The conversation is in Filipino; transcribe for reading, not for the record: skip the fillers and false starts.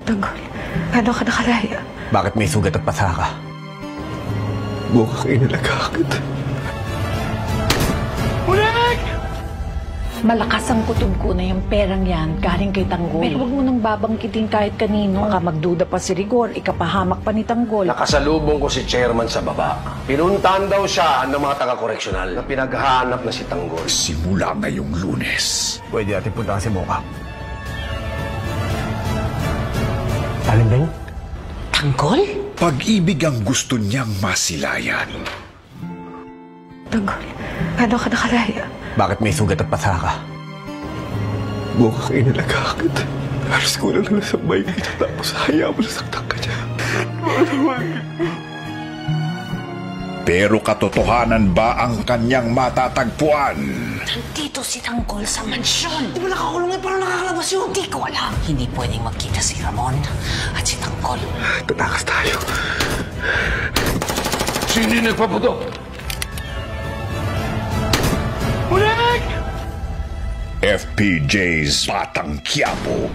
Tanggol, paano ka nakalaya? Bakit may sugat at pasa ka? Buka kayo nalagakit. Ulit! Malakas ang kutob ko na yung perang yan galing kay Tanggol. Pero huwag mo nang babangkitin kahit kanino. Baka magduda pa si Rigor, ikapahamak pa ni Tanggol. Nakasalubong ko si chairman sa baba. Pinuntahan daw siya ng mga taga-koreksyonal na pinaghahanap na si Tanggol. Simula ngayong Lunes. Pwede natin puntahan si Mocha. Alin ba yun? Tanggol? Pag-ibig ang gusto niyang masilayan. Tanggol, paano ka nakalaya? Bakit may sugat at pasa ka? Buka kayo nalagakit. Halos ko na nalasabay kita tapos hayaan mo nasaktan ka niya. Pero katotohanan ba ang kanyang matatagpuan? Nandito si Tanggol sa mansyon. Di ba nakakulong eh? Paano nakakalabas yun? Hindi ko alam. Hindi pwedeng magkita si Ramon at si Tanggol. Tatakas tayo. Sino yung nagpaputok? FPJ's Batang Quiapo.